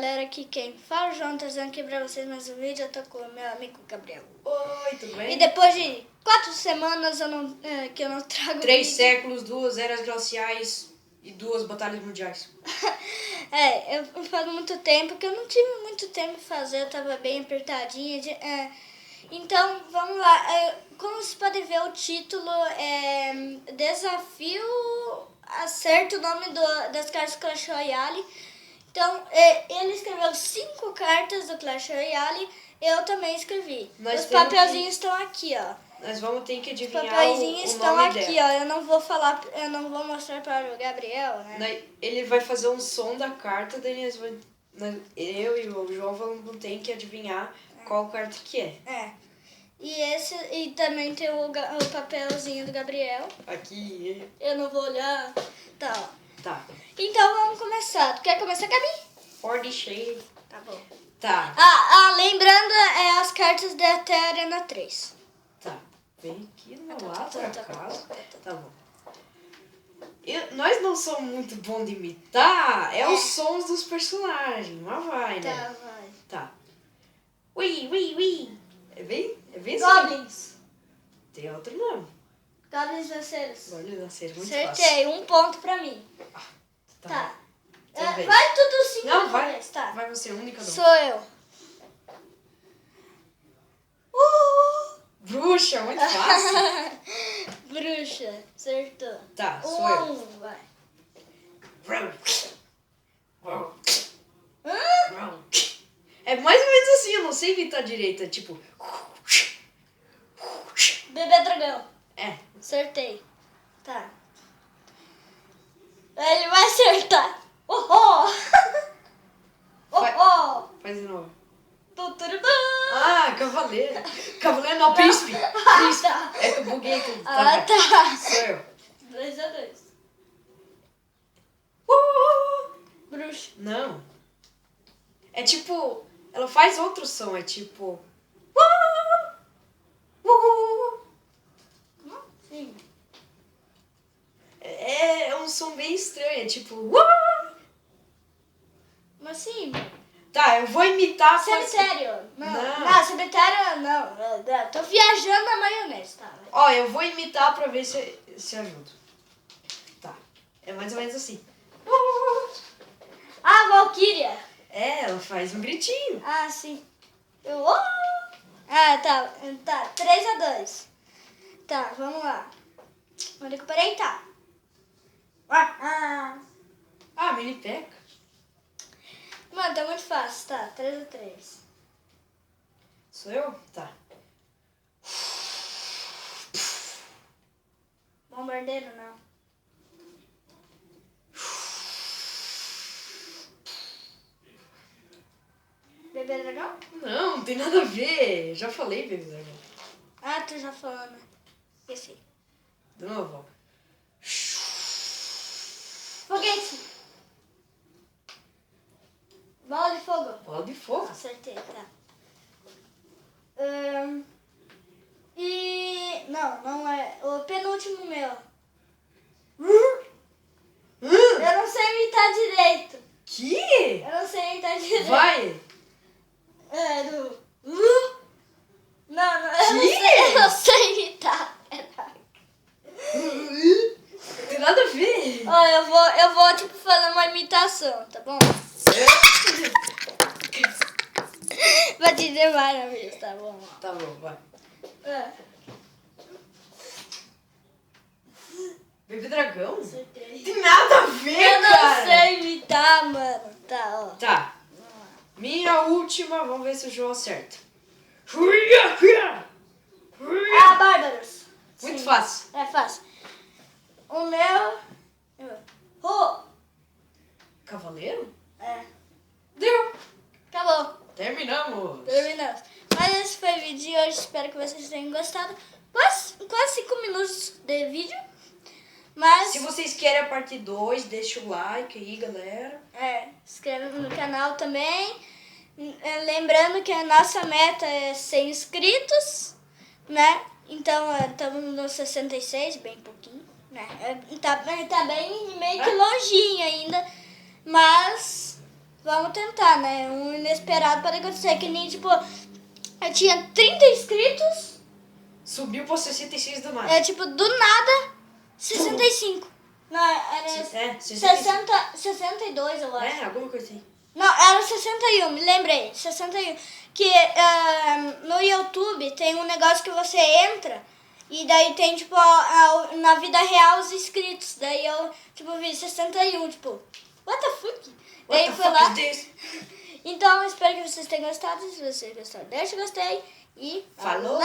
galera, aqui quem fala, João, trazendo aqui pra vocês mais um vídeo. Eu tô com o meu amigo Gabriel. Oi, tudo bem? E depois de 4 semanas que eu não trago 3 vídeo. séculos, 2 eras glaciais e 2 batalhas mundiais. Eu faz muito tempo que eu não tive muito tempo de fazer, eu tava bem apertadinha. Então, vamos lá. Como vocês podem ver, o título é Desafio Acerta o nome das cartas do Clash Royale. Então, ele escreveu 5 cartas do Clash Royale, eu também escrevi. Os papelzinhos estão aqui, ó. Nós vamos ter que adivinhar Os papelzinhos o estão nome aqui, dela. ó. Eu não vou mostrar para o Gabriel, né? Ele vai fazer um som da carta, daí eu e o João vamos ter que adivinhar qual carta que é. E também tem o papelzinho do Gabriel. Aqui. Eu não vou olhar. Tá, ó. Tá. Então vamos começar. Tu quer começar, Gabi? Pode ser. Tá bom. Tá. Lembrando, as cartas da até a Arena 3. Tá. Vem aqui no meu lado, por acaso. Tá bom. Nós não somos muito bons de imitar, os sons dos personagens, mas vai, né? Tá, vai. Tá. Ui. É bem assim. Goblins. Tem outro nome. Goblins Lanceiros. Goblins Lanceiros, muito Acertei, 1 ponto pra mim. Tá. Então vem. Vai tudo sim. Não, vai. Tá. Vai você, única não. Sou eu. Bruxa, muito fácil. Bruxa, acertou. Tá, sou 1 a eu. 1, vai. É mais ou menos assim, eu não sei imitar direito, é tipo... Bebê dragão. É. Acertei. Tá. Ele vai acertar. Oh! Faz de novo. Tuturudu. Ah, cavaleiro. Cavaleiro não, príncipe. Príncipe. Tá. É que eu buguei tudo. Tá. Sou eu. 2 a 2. Bruxa. Não. É tipo... Ela faz outro som, é tipo... Sim. É um som bem estranho, é tipo... Mas sim. Tá, eu vou imitar... Cemitério. Não. Não, cemitério não. Tô viajando na maionese, tá? Ó, eu vou imitar pra ver se ajuda. Tá. É mais ou menos assim. Valkyria. Ela faz um gritinho. Sim. Tá. 3 a 2. Tá, vamos lá. Vou recuperar, tá. Mini peca. Mano, tá muito fácil, tá? 3 a 3. Sou eu? Tá. Bombardeiro, não. Bebê dragão? Não tem nada a ver. Já falei, bebê dragão. Tu já falou, né? Esqueci. De novo. Foguete. Bola de fogo. Bola de fogo. Acertei, tá. Não é. O penúltimo meu. Eu não sei imitar direito. Que? Eu não sei imitar direito. Vai. Não, eu não sei imitar. Tem nada a ver. Eu vou tipo fazer uma imitação, tá bom? Vai te demais na vez, tá bom? Tá bom, vai. Bebê dragão? Acertei. Tem nada a ver, Eu não cara. sei imitar, mano. Tá, ó. Tá. Minha última, vamos ver se o João acerta. Bárbaros. Muito Sim. fácil. É fácil. O meu... Cavaleiro? É. Deu. Acabou. Terminamos. Terminamos. Mas esse foi o vídeo de hoje. Espero que vocês tenham gostado. Quase 5 minutos de vídeo. Mas... Se vocês querem a parte 2, deixa o like aí, galera. se inscreve no canal também. Lembrando que a nossa meta é 100 inscritos, né? Então, estamos nos 66, bem pouquinho, né? Tá bem meio que longinho ainda, mas vamos vou tentar, né? Um inesperado pode acontecer, que nem, tipo, eu tinha 30 inscritos, Subiu pra 66 do nada. tipo, do nada, 65. Não, era 62, eu acho. Alguma coisa assim. Não, era 61, me lembrei, 61. Que no YouTube tem um negócio que você entra e daí tem, tipo, na vida real os inscritos. Daí eu, tipo, vi 61, tipo, what the fuck? Daí eu fui lá. Então, espero que vocês tenham gostado. Se vocês gostaram, deixa o gostei e Falou!